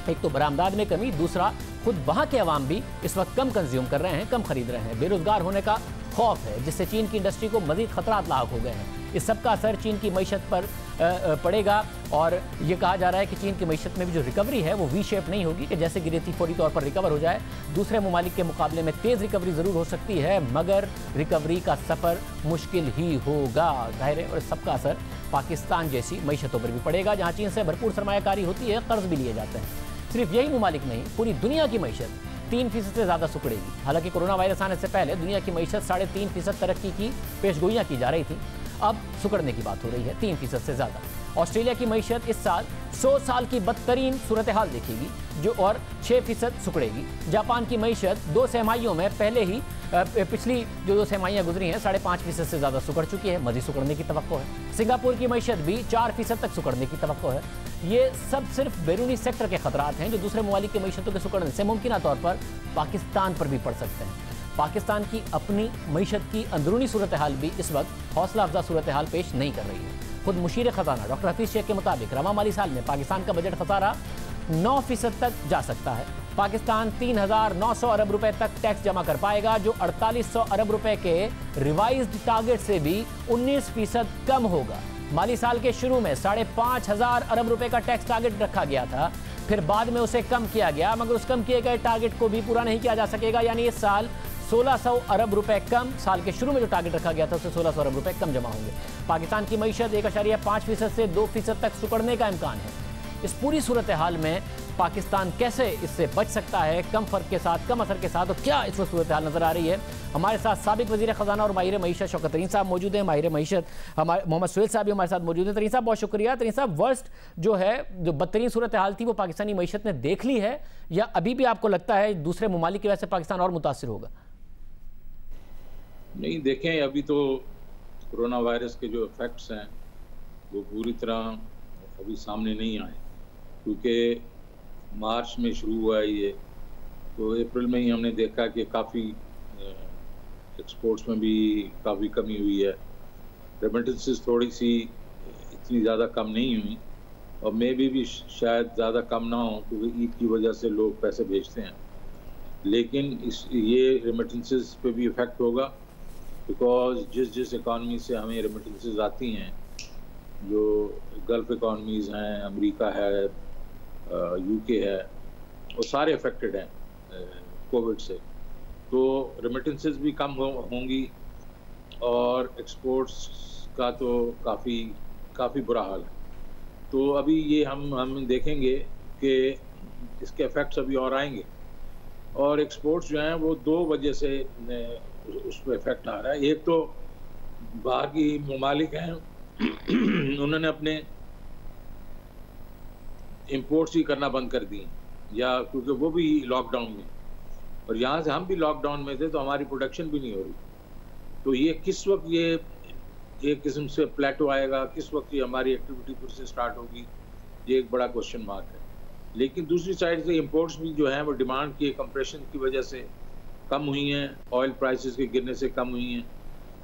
एक तो बरामदात में कमी, दूसरा खुद वहाँ के अवाम भी इस वक्त कम कंज्यूम कर रहे हैं, कम खरीद रहे हैं, बेरोजगार होने का खौफ है, जिससे चीन की इंडस्ट्री को मजीद खतरात लाक हो गए हैं। इस सब का असर चीन की मईशत पर पड़ेगा और ये कहा जा रहा है कि चीन की मईशत में भी जो रिकवरी है वो वी शेप नहीं होगी कि जैसे गिरी थी फौरी तौर पर रिकवर हो जाए। दूसरे ममालिक के मुकाबले में तेज़ रिकवरी ज़रूर हो सकती है, मगर रिकवरी का सफ़र मुश्किल ही होगा जाहिर है, और सबका असर पाकिस्तान जैसी मईशतों पर भी पड़ेगा, जहाँ चीन से भरपूर सरमायाकारी होती है, कर्ज भी लिए जाते हैं। सिर्फ यही ममालिक नहीं, पूरी दुनिया की मईशत 3% से ज़्यादा सुकड़ेगी। हालांकि कोरोना वायरस आने से पहले दुनिया की मईशत 3.5% तरक्की की पेशगोइयाँ की जा रही थी, अब सुकड़ने की बात हो रही है 3% से ज़्यादा। ऑस्ट्रेलिया की मईशत इस साल 100 साल की बदतरीन सूरत हाल देखेगी जो और 6% सुकड़ेगी। जापान की मईशत 2 तिमाहियों में पहले ही पिछली जो 2 तिमाहियाँ गुजरी हैं 5.5% से ज़्यादा सुकड़ चुकी है, मज़ीद सुकड़ने की तवक्को है। सिंगापुर की मईशत भी 4% तक सुकड़ने की तवक्को है। ये सब सिर्फ बैरूनी सेक्टर के खतरात हैं जो दूसरे ममालिक की मईशतों के सुकड़ने से मुमकिन तौर पर पाकिस्तान पर भी पड़ सकते हैं। पाकिस्तान की अपनी मईशत की अंदरूनी सूरत हाल भी इस वक्त हौसला अफजा सूरत हाल पेश नहीं कर रही है। खुद मुशीर खजाना डॉक्टर हफीज शेख के मुताबिक रवा माली साल में पाकिस्तान का बजट खसारा 9% तक जा सकता है। पाकिस्तान 3,900 अरब रुपए तक टैक्स जमा कर पाएगा, जो 4,800 अरब रुपए के रिवाइज्ड टारगेट से भी 19% कम होगा। माली साल के शुरू में 5,500 अरब रुपए का टैक्स टारगेट रखा गया था, फिर बाद में उसे कम किया गया, मगर उस कम किए गए टारगेट को भी पूरा नहीं किया जा सकेगा। यानी इस साल 1,600 अरब रुपए कम, साल के शुरू में जो टारगेट रखा गया था उससे 1,600 अरब रुपए कम जमा होंगे। पाकिस्तान की मईशत 1.5% से 2% तक सुकड़ने का इम्कान है। इस पूरी सूरत हाल में पाकिस्तान कैसे इससे बच सकता है, कम फ़र्क के साथ, कम असर के साथ, और क्या इस वक्त सूरत हाल नज़र आ रही है। हमारे साथ साबिक वज़ीर ख़ज़ाना और माहिर मईशत शौकत तरीन साहब मौजूद हैं। माहिर मईशत हमारे मोहम्मद सुहेल साहब भी हमारे साथ मौजूद हैं। तरीन साहब बहुत शुक्रिया। तरीन साहब, वर्स्ट जो है, जो बदतरीन सूरत हाल थी वो पाकिस्तानी मईशत ने देख ली है, या अभी भी आपको लगता है दूसरे ममालिक की वजह से पाकिस्तान और मुतासिर होगा? नहीं, देखें, अभी तो कोरोना वायरस के जो इफ़ेक्ट्स हैं वो पूरी तरह अभी सामने नहीं आए, क्योंकि मार्च में शुरू हुआ है ये, तो अप्रैल में ही हमने देखा कि काफ़ी एक्सपोर्ट्स में भी काफ़ी कमी हुई है। रेमिटेंसेस थोड़ी सी इतनी ज़्यादा कम नहीं हुई, और मे भी शायद ज़्यादा कम ना हो, क्योंकि ईद की वजह से लोग पैसे भेजते हैं। लेकिन ये रेमिटेंसेस पे भी इफ़ेक्ट होगा, बिकॉज जिस इकॉनमी से हमें रेमिटेंसेस आती हैं, जो गल्फ़ इकॉनमीज़ हैं, अमेरिका है, यूके है, वो सारे अफेक्टेड हैं कोविड से, तो रेमिटेंसेस भी कम होंगी, और एक्सपोर्ट्स का तो काफ़ी बुरा हाल है। तो अभी ये हम देखेंगे कि इसके इफ़ेक्ट्स अभी और आएंगे, और एक्सपोर्ट्स जो हैं वो 2 वजह से उस पर इफ़ेक्ट आ रहा है। एक तो बाहर की ममालिक हैं उन्होंने अपने इंपोर्ट्स ही करना बंद कर दिए, या क्योंकि वो भी लॉकडाउन में, और यहाँ से हम भी लॉकडाउन में थे, तो हमारी प्रोडक्शन भी नहीं हो रही। तो ये किस वक्त ये एक किस्म से प्लेटो आएगा, किस वक्त ये हमारी एक्टिविटी फिर से स्टार्ट होगी, ये एक बड़ा क्वेश्चन मार्क है। लेकिन दूसरी साइड से इंपोर्ट्स भी जो हैं वो डिमांड की कंप्रेशन की वजह से कम हुई हैं, ऑयल प्राइसेस के गिरने से कम हुई हैं,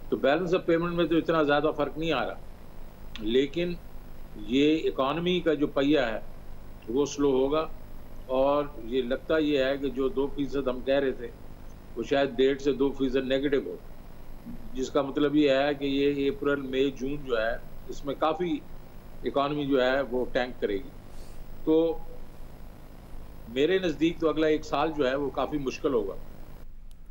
तो बैलेंस ऑफ पेमेंट में तो इतना ज़्यादा फ़र्क नहीं आ रहा, लेकिन ये इकॉनमी का जो पहिया है वो स्लो होगा, और ये लगता ये है कि जो 2% हम कह रहे थे वो शायद 1.5 से 2% नेगेटिव हो, जिसका मतलब ये है कि ये अप्रैल मई जून जो है इसमें काफ़ी इकॉनमी जो है वो टैंक करेगी। तो मेरे नज़दीक तो अगला 1 साल जो है वो काफ़ी मुश्किल होगा।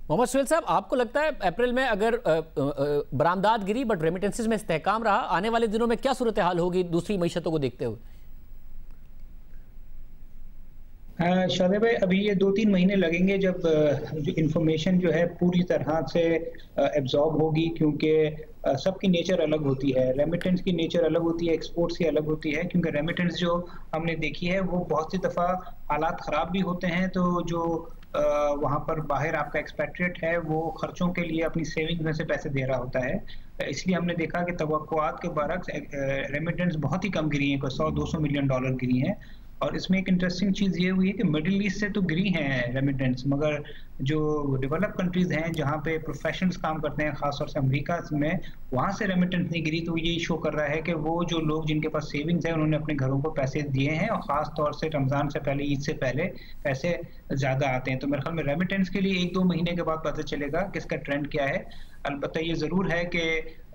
मोहम्मद सुहेल साहब, आपको लगता है अप्रैल में अगर बरामदात गिरी बट रेमिटेंसेस में इस्तेहकाम रहा, आने वाले दिनों में क्या सूरत हाल होगी दूसरी मईशतों को देखते हुए? शादे भाई, अभी ये 2-3 महीने लगेंगे जब जो इन्फॉर्मेशन जो है पूरी तरह से एब्जॉर्ब होगी, क्योंकि सबकी नेचर अलग होती है। रेमिटेंस की नेचर अलग होती है, एक्सपोर्ट्स की अलग होती है, क्योंकि रेमिटेंस जो हमने देखी है वो बहुत सी दफ़ा हालात ख़राब भी होते हैं, तो जो वहाँ पर बाहर आपका एक्सपेट्रिएट है वो खर्चों के लिए अपनी सेविंग में से पैसे दे रहा होता है। इसलिए हमने देखा कि तवक्कुआत के बरक्स रेमिटेंस बहुत ही कम गिरी हैं, 100-200 मिलियन डॉलर गिरी हैं। और इसमें एक इंटरेस्टिंग चीज़ ये हुई है कि मिडिल ईस्ट से तो गिरी हैं रेमिटेंस, मगर जो डेवलप कंट्रीज हैं जहाँ पे प्रोफेशनल्स काम करते हैं, खासतौर से अमेरिका में, वहाँ से रेमिटेंस नहीं गिरी। तो ये शो कर रहा है कि वो जो लोग जिनके पास सेविंग्स है उन्होंने अपने घरों को पैसे दिए हैं, और ख़ास तौर से रमज़ान से पहले, ईद से पहले पैसे ज़्यादा आते हैं। तो मेरे ख्याल में रेमिटेंस के लिए 1-2 महीने के बाद पता चलेगा कि इसका ट्रेंड क्या है। अलबत्ता ये ज़रूर है कि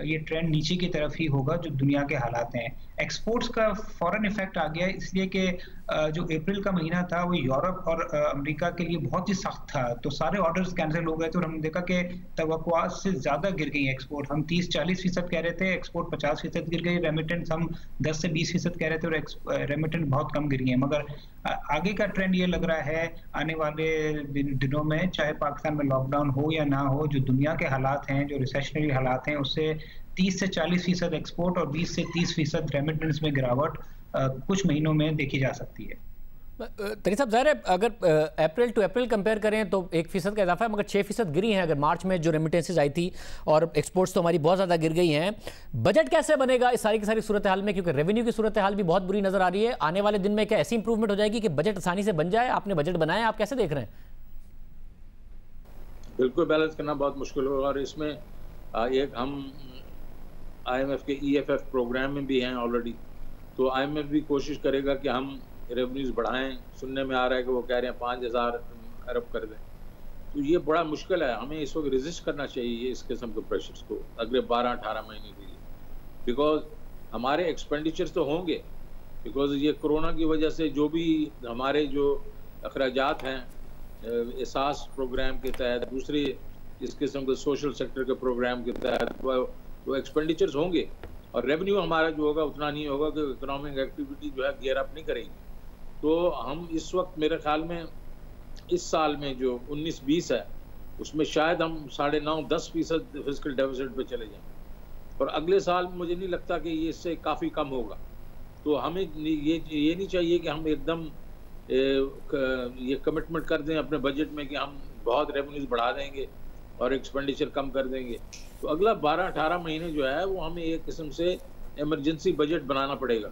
ये ट्रेंड नीचे की तरफ ही होगा जो दुनिया के हालात हैं। एक्सपोर्ट्स का फ़ौरन इफेक्ट आ गया इसलिए कि जो अप्रैल का महीना था वो यूरोप और अमेरिका के लिए बहुत ही सख्त था, तो सारे ऑर्डर्स कैंसिल हो गए थे और हमने देखा कि तवक्कुआत से ज़्यादा गिर गई एक्सपोर्ट। हम 30-40% कह रहे थे, एक्सपोर्ट 50% गिर गई, रेमिटेंस हम 10 से 20% कह रहे थे और रेमिटेंस बहुत कम गिरी है। मगर आगे का ट्रेंड ये लग रहा है आने वाले दिनों में, चाहे पाकिस्तान में लॉकडाउन हो या ना हो, जो दुनिया के हालात हैं, जो रिसेशनरी हालात हैं, उससे 30 से 40% एक्सपोर्ट और 20 से 30% रेमिटेंस में गिरावट कुछ महीनों में देखी जा सकती है। तरी साहब, ज़ाहिर है अगर अप्रैल टू अप्रैल कंपेयर करें तो 1% का इजाफा है, मगर 6% गिरी हैं अगर मार्च में जो रेमिटेंसेज आई थी, और एक्सपोर्ट्स तो हमारी बहुत ज़्यादा गिर गई हैं। बजट कैसे बनेगा इस सारी की सारी सूरत हाल में, क्योंकि रेवेन्यू की सूरत हाल भी बहुत बुरी नज़र आ रही है। आने वाले दिन में क्या ऐसी इंप्रूवमेंट हो जाएगी कि बजट आसानी से बन जाए? आपने बजट बनाया, आप कैसे देख रहे हैं? बिल्कुल बैलेंस करना बहुत मुश्किल होगा, और इसमें एक हम IMF के EFF प्रोग्राम में भी हैं ऑलरेडी, तो IMF भी कोशिश करेगा कि हम रेवेन्यूज़ बढ़ाएं। सुनने में आ रहा है कि वो कह रहे हैं 5000 अरब कर दें, तो ये बड़ा मुश्किल है। हमें इस वक्त रेजिस्ट करना चाहिए इस किस्म के प्रेशर्स को अगले 12-18 महीने के लिए, बिकॉज हमारे एक्सपेंडिचर्स तो होंगे, बिकॉज ये कोरोना की वजह से जो भी हमारे जो अखराजात हैं एहसास प्रोग्राम के तहत, दूसरे इस किस्म के सोशल सेक्टर के प्रोग्राम के तहत वो एक्सपेंडिचर्स होंगे, और रेवेन्यू हमारा जो होगा उतना नहीं होगा कि इकोनॉमिक एक्टिविटी जो है गियर अप नहीं करेगी। तो हम इस वक्त मेरे ख्याल में इस साल में जो 19-20 है उसमें शायद हम 9.5-10% फिस्कल डेफिसिट पे चले जाएं, और अगले साल मुझे नहीं लगता कि ये इससे काफ़ी कम होगा। तो हमें ये नहीं चाहिए कि हम एकदम ये कमिटमेंट कर दें अपने बजट में कि हम बहुत रेवेन्यूज बढ़ा देंगे और एक्सपेंडिचर कम कर देंगे। तो अगला 12-18 महीने जो है वो हमें एक किस्म से इमरजेंसी बजट बनाना पड़ेगा,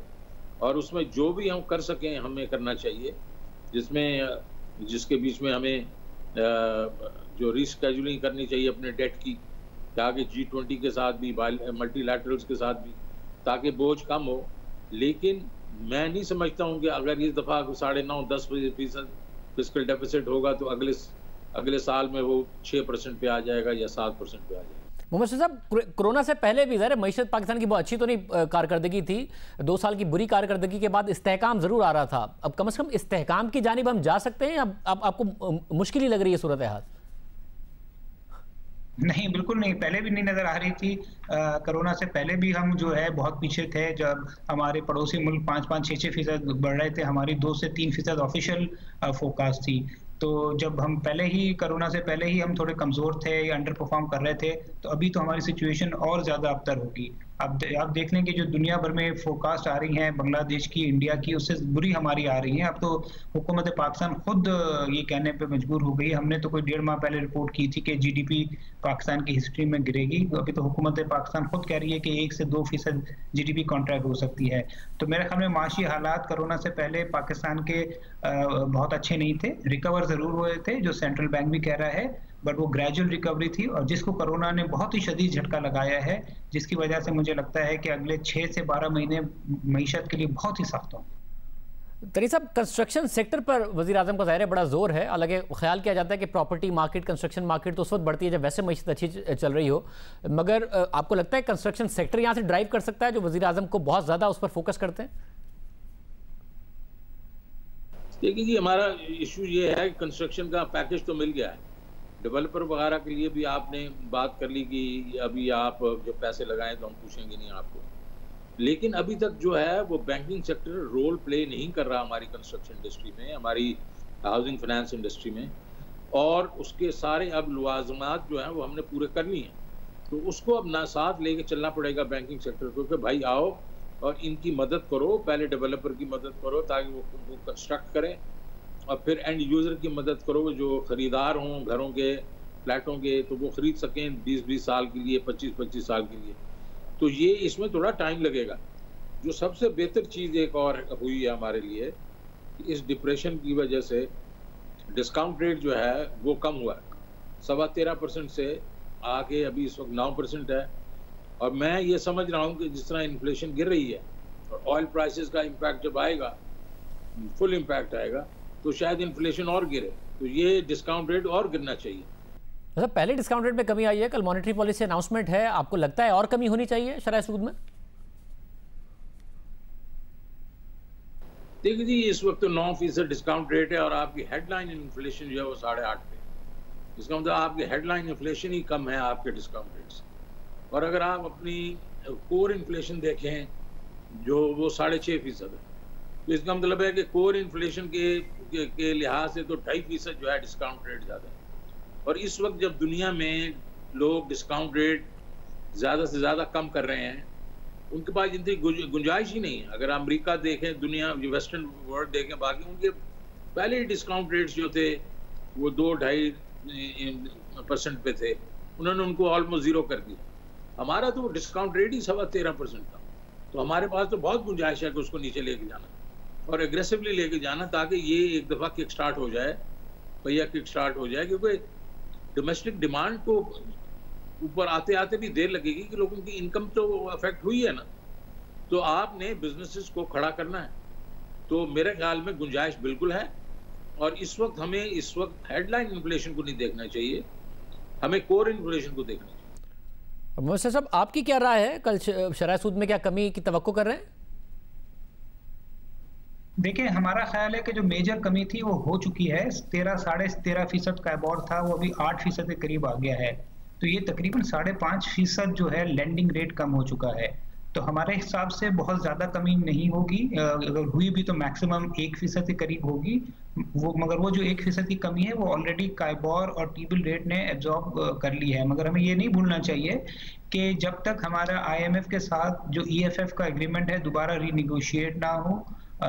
और उसमें जो भी हम कर सकें हमें करना चाहिए, जिसके बीच में हमें जो रिस्केड्यूलिंग करनी चाहिए अपने डेट की, ताकि G20 के साथ भी, मल्टीलैटरल्स के साथ भी, ताकि बोझ कम हो। लेकिन मैं नहीं समझता हूँ कि अगर इस दफ़ा 9.5-10% फिस्कल डेफिसिट होगा तो अगले साल में वो 6% पे आ जाएगा या 7% पे आ जाएगा। मोहम्मद साहब, कोरोना से पहले भी ज़रा मईशत पाकिस्तान की बहुत अच्छी तो नहीं कारकर्दगी थी, 2 साल की बुरी कारकर्दगी के बाद इस्तेहकाम ज़रूर आ रहा था। अब कम से कम इस्तेहकाम की जानिब हम जा सकते हैं? अब आपको मुश्किल ही लग रही है सूरत हाल? नहीं, बिल्कुल नहीं, पहले भी नहीं नज़र आ रही थी। कोरोना से पहले भी हम जो है बहुत पीछे थे। जब हमारे पड़ोसी मुल्क 5-6% बढ़ रहे थे, हमारी 2 से 3% ऑफिशियल फोकास्ट थी। तो जब हम पहले ही कोरोना से पहले ही हम थोड़े कमज़ोर थे या अंडर परफॉर्म कर रहे थे, तो अभी तो हमारी सिचुएशन और ज़्यादा अबतर होगी। अब आप देख लें कि जो दुनिया भर में फोरकास्ट आ रही हैं, बांग्लादेश की, इंडिया की, उससे बुरी हमारी आ रही हैं। अब तो हुकूमत पाकिस्तान खुद ये कहने पे मजबूर हो गई। हमने तो कोई 1.5 माह पहले रिपोर्ट की थी कि GDP पाकिस्तान की हिस्ट्री में गिरेगी, अभी तो हुकूमत पाकिस्तान खुद कह रही है कि 1 से 2% GDP कॉन्ट्रैक्ट हो सकती है। तो मेरे ख्याल में माशी हालात कोरोना से पहले पाकिस्तान के बहुत अच्छे नहीं थे। रिकवर ज़रूर हुए थे, जो सेंट्रल बैंक भी कह रहा है, बट वो ग्रेजुअल रिकवरी थी, और जिसको कोरोना ने बहुत ही शदीद झटका लगाया है, जिसकी वजह से मुझे लगता है कि अगले 6 से 12 महीने मईशत के लिए बहुत ही सख्त होंगे। तरी साहब, कंस्ट्रक्शन सेक्टर पर वज़ीर आज़म का ज़ाहिर है बड़ा जोर है। हालांकि ख्याल किया जाता है कि प्रॉपर्टी मार्केट, कंस्ट्रक्शन मार्केट तो उस वक्त बढ़ती है जब वैसे मईशत अच्छी चल रही हो, मगर आपको लगता है कंस्ट्रक्शन सेक्टर यहाँ से ड्राइव कर सकता है, जो वज़ीर आज़म को बहुत ज़्यादा उस पर फोकस करते हैं? देखिए जी, हमारा इशू ये है कि कंस्ट्रक्शन का पैकेज तो मिल गया है, डेवलपर वगैरह के लिए भी आपने बात कर ली कि अभी आप जब पैसे लगाएं तो हम पूछेंगे नहीं आपको, लेकिन अभी तक जो है वो बैंकिंग सेक्टर रोल प्ले नहीं कर रहा हमारी कंस्ट्रक्शन इंडस्ट्री में, हमारी हाउसिंग फाइनेंस इंडस्ट्री में, और उसके सारे अब लवाजमात जो हैं वो हमने पूरे कर लिए हैं। तो उसको अब ना साथ लेके चलना पड़ेगा बैंकिंग सेक्टर को कि भाई आओ और इनकी मदद करो, पहले डेवलपर की मदद करो ताकि वो कंस्ट्रक्ट करें, और फिर एंड यूज़र की मदद करो, जो ख़रीदार हों घरों के, फ्लैटों के, तो वो ख़रीद सकें 20-20 साल के लिए, 25-25 साल के लिए। तो ये इसमें थोड़ा टाइम लगेगा। जो सबसे बेहतर चीज़ एक और हुई है हमारे लिए, इस डिप्रेशन की वजह से डिस्काउंट रेट जो है वो कम हुआ है, 13.25% से आके अभी इस वक्त 9% है। और मैं ये समझ रहा हूँ कि जिस तरह इन्फ्लेशन गिर रही है और ऑयल प्राइसेस का इम्पैक्ट जब आएगा, फुल इम्पैक्ट आएगा, तो शायद इन्फ्लेशन और गिरे, तो ये डिस्काउंट रेट और गिरना चाहिए। मतलब पहले डिस्काउंट रेट में कमी आई है, कल मॉनेटरी पॉलिसी अनाउंसमेंट है, आपको लगता है और कमी होनी चाहिए शरह सूद में? देखिए जी, इस वक्त तो 9% डिस्काउंट रेट है और आपकी हेडलाइन इन्फ्लेशन जो है वो 8.5 पे। इसका मतलब आपकी हेडलाइन इन्फ्लेशन ही कम है आपके डिस्काउंट रेट से। और अगर आप अपनी कोर इन्फ्लेशन देखें जो वो 6.5% है, तो इसका मतलब है कि कोर इन्फ्लेशन के लिहाज से तो 2.5% जो है डिस्काउंट रेट ज़्यादा है। और इस वक्त जब दुनिया में लोग डिस्काउंट रेट ज़्यादा से ज़्यादा कम कर रहे हैं, उनके पास इतनी गुंजाइश ही नहीं है। अगर अमेरिका देखें, दुनिया वेस्टर्न वर्ल्ड देखें, बाकी उनके पहले ही डिस्काउंट रेट्स जो थे वो 2-2.5% पे थे, उन्होंने उनको ऑलमोस्ट ज़ीरो कर दिया। हमारा तो डिस्काउंट रेट ही 13.25% था। तो हमारे पास तो बहुत गुंजाइश है कि उसको नीचे लेके जाना और एग्रेसिवली लेके जाना, ताकि ये एक दफ़ा किक स्टार्ट हो जाए, पहिया किक स्टार्ट हो जाए। क्योंकि डोमेस्टिक डिमांड को ऊपर आते आते भी देर लगेगी कि लोगों की इनकम तो अफेक्ट हुई है ना, तो आपने बिजनेसेस को खड़ा करना है। तो मेरे ख्याल में गुंजाइश बिल्कुल है और इस वक्त हेडलाइन इन्फ्लेशन को नहीं देखना चाहिए, हमें कोर इन्फ्लेशन को देखना चाहिए। मोहसिन साहब, आपकी क्या राय है, कल शरह सूद में क्या कमी की तवक्को कर रहे हैं? देखिए, हमारा ख्याल है कि जो मेजर कमी थी वो हो चुकी है। 13-13.5% का एबॉर्ड था, वो अभी 8% के करीब आ गया है। तो ये तकरीबन 5.5% जो है लेंडिंग रेट कम हो चुका है। तो हमारे हिसाब से बहुत ज़्यादा कमी नहीं होगी, अगर हुई भी तो मैक्सिमम 1% के करीब होगी वो। मगर वो जो 1% की कमी है वो ऑलरेडी काइबोर और टी-बिल रेट ने एब्जॉर्ब कर ली है। मगर हमें ये नहीं भूलना चाहिए कि जब तक हमारा IMF के साथ जो EFF का एग्रीमेंट है दोबारा रीनिगोशिएट ना हो,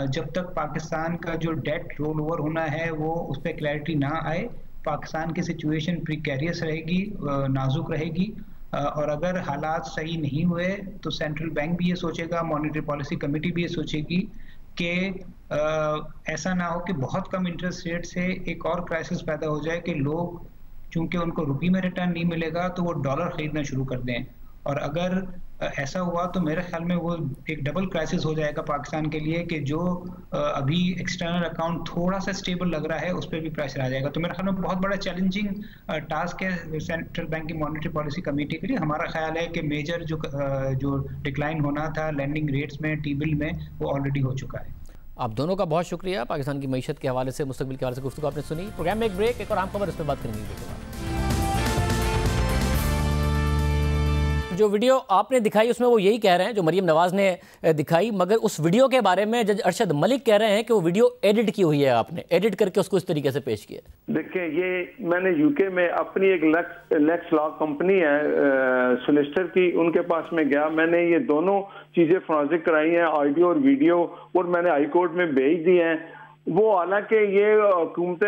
जब तक पाकिस्तान का जो डेट रोल ओवर होना है वो उस पर क्लैरिटी ना आए, पाकिस्तान की सिचुएशन प्रिकैरियस रहेगी, नाजुक रहेगी। और अगर हालात सही नहीं हुए तो सेंट्रल बैंक भी ये सोचेगा, मॉनेटरी पॉलिसी कमेटी भी ये सोचेगी कि ऐसा ना हो कि बहुत कम इंटरेस्ट रेट से एक और क्राइसिस पैदा हो जाए कि लोग, चूंकि उनको रुपये में रिटर्न नहीं मिलेगा तो वो डॉलर खरीदना शुरू कर दें। और अगर ऐसा हुआ तो मेरे ख्याल में वो एक डबल क्राइसिस हो जाएगा पाकिस्तान के लिए कि जो अभी एक्सटर्नल अकाउंट थोड़ा सा स्टेबल लग रहा है उस पर भी प्रेशर आ जाएगा। तो मेरे ख्याल में बहुत बड़ा चैलेंजिंग टास्क है सेंट्रल बैंक की मॉनेटरी पॉलिसी कमेटी के लिए। हमारा ख्याल है कि मेजर जो डिक्लाइन होना था लैंडिंग रेट्स में, टी-बिल में, वो ऑलरेडी हो चुका है। आप दोनों का बहुत शुक्रिया। पाकिस्तान की मईशत के हवाले से, मुस्तकबिल के हवाले से गुफ्तगू आपने सुनी। प्रोग्राम में एक ब्रेक, एक और आम खबर, इस पर बात करेंगे। जो वीडियो आपने दिखाई उसमें वो यही कह रहे हैं जो मरीम नवाज ने दिखाई, मगर उस वीडियो के बारे में जज अरशद मलिक कह रहे हैं कि वो वीडियो एडिट की हुई है, आपने एडिट करके उसको इस तरीके से पेश किया। देखिए, ये मैंने यूके में अपनी एक लेक्स लॉ कंपनी है सोलिसिटर की, उनके पास में गया, मैंने ये दोनों चीजें फोरेंसिक कराई हैं, ऑडियो और वीडियो, और मैंने हाई कोर्ट में भेज दी हैं। वो हालांकि ये हुकूमत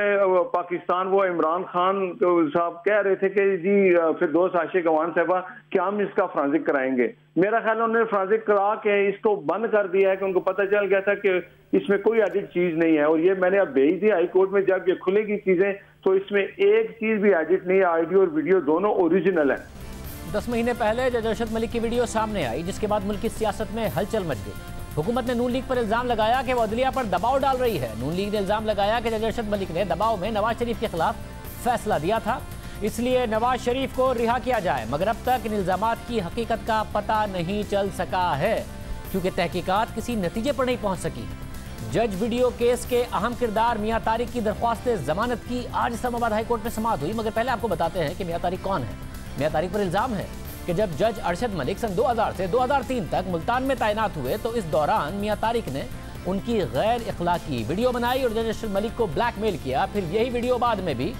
पाकिस्तान, वो इमरान खान साहब कह रहे थे कि जी फिरदौस आशिक अवान साहबा क्या हम इसका फोरेंसिक कराएंगे। मेरा ख्याल उन्होंने फोरेंसिक करा के इसको बंद कर दिया है कि उनको पता चल गया था कि इसमें कोई एडिट चीज नहीं है। और ये मैंने अब भेज दी हाई कोर्ट में, जब ये खुलेगी चीजें तो इसमें एक चीज भी एडिट नहीं है, ऑडियो और वीडियो दोनों ओरिजिनल है। 10 महीने पहले जज अरशद मलिक की वीडियो सामने आई, जिसके बाद मुल्क की सियासत में हलचल मच गई। हुकूमत ने नून लीग पर इल्जाम लगाया कि वो अदलिया पर दबाव डाल रही है। नून लीग ने इल्जाम लगाया कि जज अरशद मलिक ने दबाव में नवाज शरीफ के खिलाफ फैसला दिया था, इसलिए नवाज शरीफ को रिहा किया जाए। मगर अब तक इन इल्जामात की हकीकत का पता नहीं चल सका है, क्योंकि तहकीकात किसी नतीजे पर नहीं पहुंच सकी। जज वीडियो केस के अहम किरदार मियां तारिक की दरख्वास्त जमानत की आज इस्लामाबाद हाई कोर्ट में समाअत हुई। मगर पहले आपको बताते हैं कि मियां तारिक कौन है। मियां तारिक पर इल्जाम है कि जब जज अरशद मलिक सन 2000 से 2003 तक मुल्तान में तैनात हुए तो इस दौरान मियां तारिक ने उनकी गैर इखलाकी वीडियो बनाई और जज अरशद मलिक को ब्लैकमेल किया। फिर यही वीडियो बाद में भी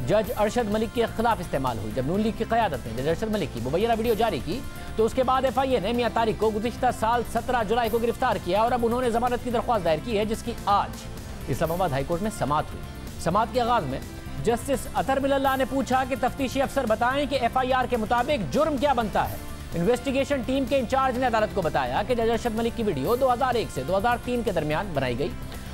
जज अरशद मलिक के खिलाफ इस्तेमाल हुई। जब नून लीग की क़यादत ने जज अरशद मलिक की मुबैना वीडियो जारी की तो उसके बाद FIA ने मियां तारिक को गुज़िश्ता साल 17 जुलाई को गिरफ्तार किया और अब उन्होंने जमानत की दरख्वास्त दायर की है, जिसकी आज इस्लामाबाद हाईकोर्ट में समाअत हुई। समाअत के आगाज में जस्टिस अतहर बिल्लाह ने पूछा कि तफ्तीशी अफसर बताएं कि FIR के मुताबिक जुर्म क्या बनता है। इन्वेस्टिगेशन टीम के इंचार्ज ने अदालत को बताया कि जज अरशद मलिक की वीडियो 2001 से 2003 के दरमियान बनाई गई।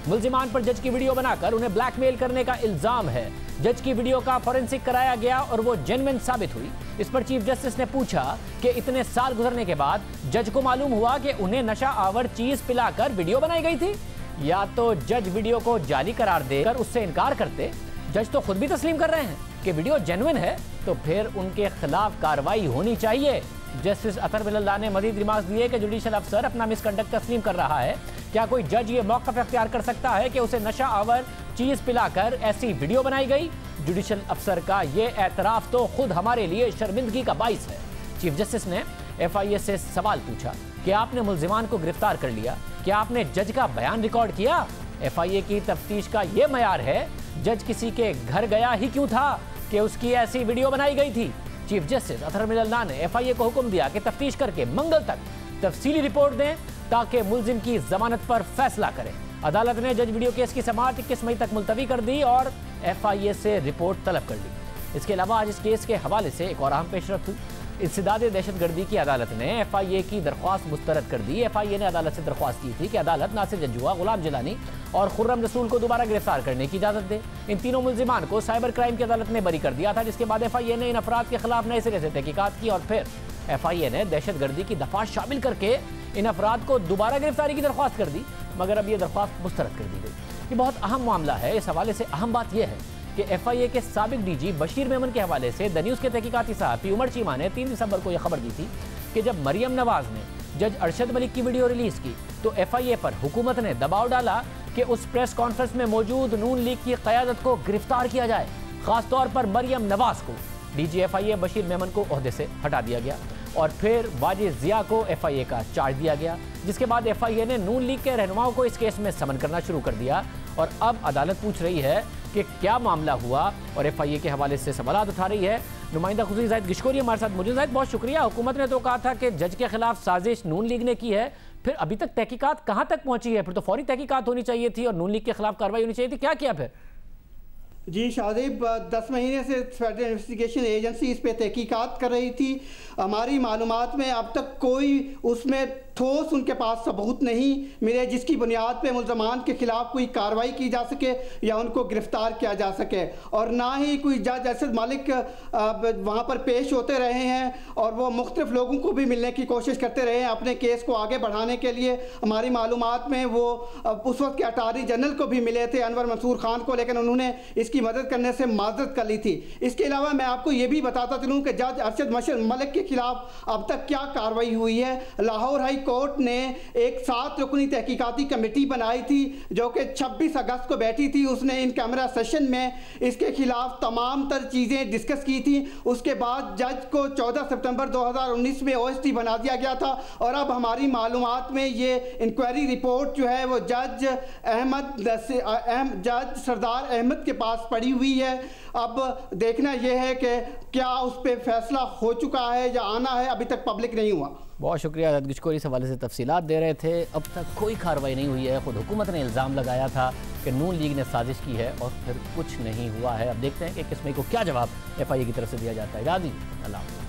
मुल्जिमान पर जज की वीडियो बनाकर उन्हें ब्लैकमेल करने का इल्जाम है। जज की वीडियो का फॉरेंसिक कराया गया और वो जेन्युइन साबित हुई। इस पर चीफ जस्टिस ने पूछा कि इतने साल गुजरने के बाद जज को मालूम हुआ कि उन्हें नशा आवर चीज पिलाकर वीडियो बनाई गई थी। या तो जज वीडियो को जाली करार देकर उससे इनकार करते, जज तो खुद भी तस्लीम कर रहे हैं कि वीडियो जेन्युइन है, तो फिर उनके खिलाफ कार्रवाई होनी चाहिए। जस्टिस अतहर बिल्लाह ने मजीद रिमार्क्स दिए कि जुडिशल अफसर अपना मिसकंडक्ट तस्लीम कर रहा है। क्या कोई जज ये मौक़िफ़ इख्तियार कर सकता है कि उसे नशा आवर चीज पिलाकर ऐसी वीडियो बनाई गई? जुडिशल अफसर का ये एतराफ़ तो खुद हमारे लिए शर्मिंदगी का बाइस है। चीफ जस्टिस ने FIA से सवाल पूछा कि आपने मुल्जिमान को गिरफ्तार कर लिया, क्या आपने जज का बयान रिकॉर्ड किया? FIA की तफ्तीश का ये मयार है, जज किसी के घर गया ही क्यों था कि उसकी ऐसी वीडियो बनाई गई थी? चीफ जस्टिस अतहर बिल्लाह ने FIA को हुक्म दिया कि तफ्तीश करके मंगल तक तफसीली रिपोर्ट दें ताकि मुल्जिम की जमानत पर फैसला करें। अदालत ने जज वीडियो केस की समाअत 21 मई तक मुलतवी कर दी और FIA से रिपोर्ट तलब कर ली। इसके अलावा आज इस केस के हवाले से एक और अहम पेशरफ्त हुई। इंसदाद दहशतगर्दी की अदालत ने FIA की दरख्वास्त मुस्तरद कर दी। FIA ने अदालत से दरख्वास्त की थी कि अदालत नासिर जंजुआ, गुलाम जिलानी और खुर्रम रसूल को दोबारा गिरफ्तार करने की इजाज़त दे। इन तीनों मुल्जिमान को साइबर क्राइम की अदालत ने बरी कर दिया था, जिसके बाद FIA ने इन अफराद के खिलाफ नए सिरे से तहकीकात की और फिर FIA ने दहशतगर्दी की दफा शामिल करके इन अफराद को दोबारा गिरफ्तारी की दरख्वास्त कर दी, मगर अब ये दरख्वास्त मुस्तरद कर दी गई। ये बहुत अहम मामला है। इस हवाले से अहम बात यह है कि FIA के साबिक DG बशीर मेमन के हवाले से द न्यूज़ के तहकीकाती सहाफ़ी उमर चीमा ने 3 दिसंबर को यह खबर दी थी कि जब मरियम नवाज ने जज अरशद मलिक की वीडियो रिलीज की तो FIA पर हुकूमत ने दबाव डाला कि उस प्रेस कॉन्फ्रेंस में मौजूद नून लीग की क़यादत को गिरफ्तार किया जाए। खासतौर पर मरियम नवाज को DG FIA बशीर मेमन को ओहदे से हटा दिया गया और फिर वाजिद जिया को FIA का चार्ज दिया गया, जिसके बाद FIA ने नून लीग के रहनुमाओं को इस केस में समन करना शुरू कर दिया। और अब अदालत पूछ रही है कि क्या मामला हुआ और FIA के हवाले से सवाल उठा रही है। नुमाइंदा खुर्शीद ज़ाहिद गिशकोरी हमारे साथ मौजूद। ज़ाहिद, बहुत शुक्रिया। हुकूमत ने तो कहा था कि जज के खिलाफ साजिश नून लीग ने की है, फिर अभी तक तहकीकात कहाँ तक पहुंची है? फिर तो फौरी तहकीकात होनी चाहिए थी और नून लीग के खिलाफ कार्रवाई होनी चाहिए थी। क्या किया फिर? जी शाहजेब, 10 महीने से फेडरल इन्वेस्टिगेशन एजेंसी इस पर तहकीकात कर रही थी। हमारी मालूमात में अब तक कोई उसमें ठोस उनके पास सबूत नहीं मिले जिसकी बुनियाद पे मुल्ज़मान के खिलाफ कोई कार्रवाई की जा सके या उनको गिरफ्तार किया जा सके, और ना ही कोई जज अरशद मलिक वहाँ पर पेश होते रहे हैं और वो मुख्तलिफ लोगों को भी मिलने की कोशिश करते रहे हैं अपने केस को आगे बढ़ाने के लिए। हमारी मालूमात में वो उस वक्त के अटारनी जनरल को भी मिले थे, अनवर मंसूर खान को, लेकिन उन्होंने इसकी मदद करने से माजरत कर ली थी। इसके अलावा मैं आपको ये भी बताता चलूँ कि जज अरशद मलिक के खिलाफ अब तक क्या कार्रवाई हुई है। लाहौर हाई कोर्ट ने एक 7 रुकनी तहकीकाती कमेटी बनाई थी जो कि 26 अगस्त को बैठी थी। उसने इन कैमरा सेशन में इसके खिलाफ तमाम तर चीज़ें डिस्कस की थी। उसके बाद जज को 14 सितंबर 2019 में OST बना दिया गया था और अब हमारी मालूमात में ये इंक्वायरी रिपोर्ट जो है वो जज सरदार अहमद के पास पड़ी हुई है। अब देखना यह है कि क्या उस पर फैसला हो चुका है या आना है, अभी तक पब्लिक नहीं हुआ। बहुत शुक्रिया। गिशकोरी इस हवाले से तफसीलात दे रहे थे। अब तक कोई कार्रवाई नहीं हुई है। खुद हुकूमत ने इल्ज़ाम लगाया था कि नून लीग ने साजिश की है और फिर कुछ नहीं हुआ है। अब देखते हैं कि 21 मई को क्या जवाब FIA की तरफ से दिया जाता है। राजी अल्लाह।